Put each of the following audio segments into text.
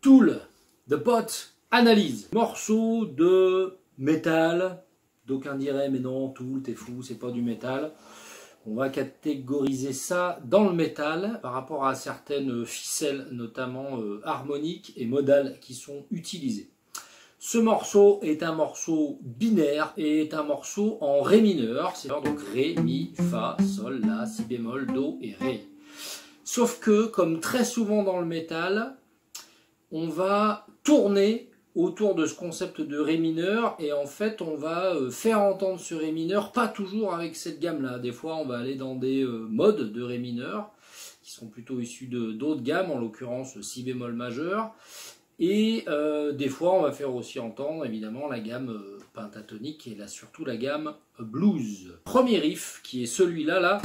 Tool, The Pot, analyse. Morceau de métal. D'aucuns diraient mais non, Tool, t'es fou, c'est pas du métal. On va catégoriser ça dans le métal par rapport à certaines ficelles, notamment harmoniques et modales qui sont utilisées. Ce morceau est un morceau binaire et est un morceau en ré mineur, c'est donc ré, mi, fa, sol, la, si bémol, do et ré. Sauf que, comme très souvent dans le métal, on va tourner autour de ce concept de ré mineur et en fait on va faire entendre ce ré mineur, pas toujours avec cette gamme là. Des fois on va aller dans des modes de ré mineur qui sont plutôt issus d'autres gammes, en l'occurrence si bémol majeur, et des fois on va faire aussi entendre évidemment la gamme pentatonique et là surtout la gamme blues. Premier riff qui est celui-là là.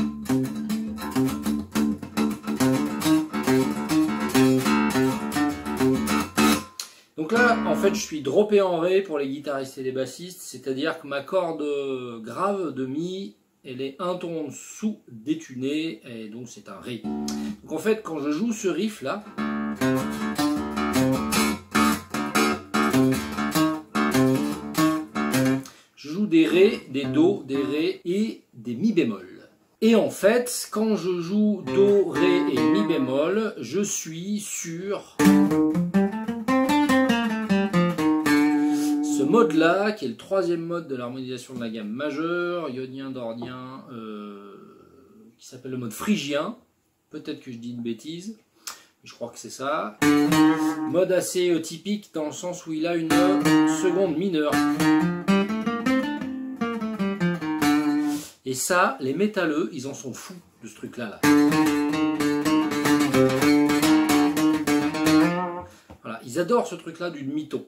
Donc là, en fait, je suis droppé en ré pour les guitaristes et les bassistes, c'est-à-dire que ma corde grave de mi, elle est un ton en dessous détunée, et donc c'est un ré. Donc en fait, quand je joue ce riff là, je joue des ré, des do, des ré et des mi bémol. Et en fait, quand je joue do, ré et mi bémol, je suis sur ce mode là, qui est le troisième mode de l'harmonisation de la gamme majeure, ionien, dordien, qui s'appelle le mode phrygien. Peut-être que je dis une bêtise, mais je crois que c'est ça. Mode assez typique dans le sens où il a une seconde mineure. Et ça, les métalleux, ils en sont fous de ce truc-là. Voilà, ils adorent ce truc-là du demi-ton.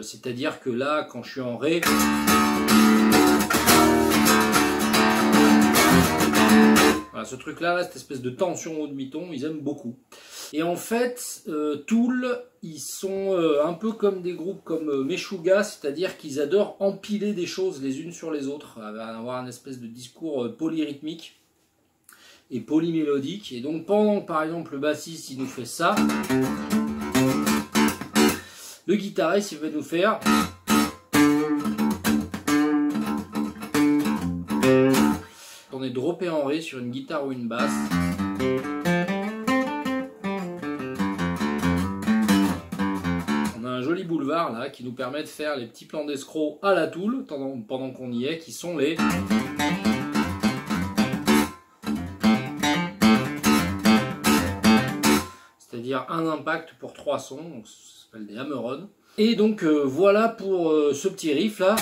C'est-à-dire que là, quand je suis en ré, voilà, ce truc-là, cette espèce de tension au demi-ton, ils aiment beaucoup. Et en fait, Tool, ils sont un peu comme des groupes comme Meshuggah, c'est-à-dire qu'ils adorent empiler des choses les unes sur les autres, avoir une espèce de discours polyrythmique et polymélodique. Et donc pendant que par exemple le bassiste il nous fait ça, le guitariste il va nous faire on est droppé en ré sur une guitare ou une basse. On a un joli boulevard là qui nous permet de faire les petits plans d'escroc à la Tool pendant qu'on y est, qui sont les c'est-à-dire un impact pour 3 sons, donc ça s'appelle des hammer-on. Et donc voilà pour ce petit riff là.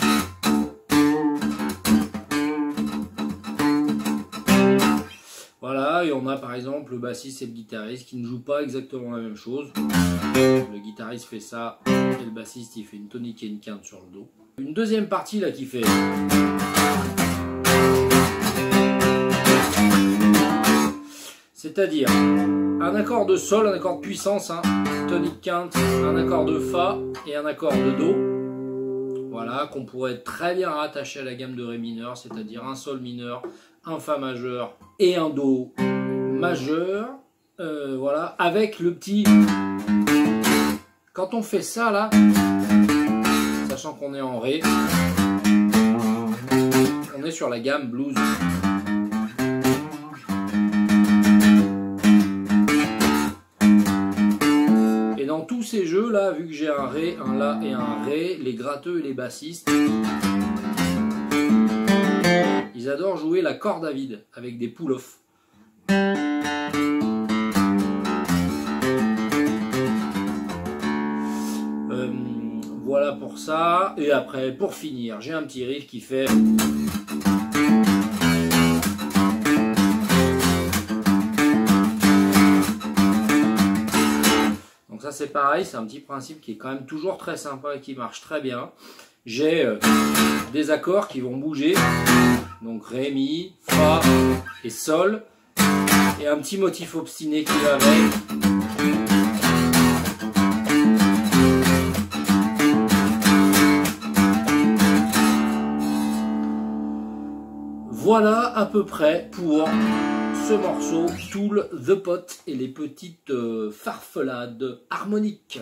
Voilà, et on a par exemple le bassiste et le guitariste qui ne jouent pas exactement la même chose. Le guitariste fait ça et le bassiste il fait une tonique et une quinte sur le dos. Une deuxième partie là qui fait c'est-à-dire un accord de sol, un accord de puissance, hein, tonique quinte, un accord de fa et un accord de do. Voilà, qu'on pourrait très bien rattacher à la gamme de ré mineur, c'est-à-dire un sol mineur, un fa majeur et un do majeur. Voilà, avec le petit. Quand on fait ça là, sachant qu'on est en ré, on est sur la gamme blues. Dans tous ces jeux là, vu que j'ai un ré, un la et un ré, les gratteux et les bassistes, ils adorent jouer la corde à vide avec des pull-off. Voilà pour ça. Et après, pour finir, j'ai un petit riff qui fait. Donc ça c'est pareil, c'est un petit principe qui est quand même toujours très sympa et qui marche très bien. J'ai des accords qui vont bouger, donc ré, mi, fa et sol, et un petit motif obstiné qui va avec. Voilà à peu près pour ce morceau, Tool, The Pot et les petites farfelades harmoniques.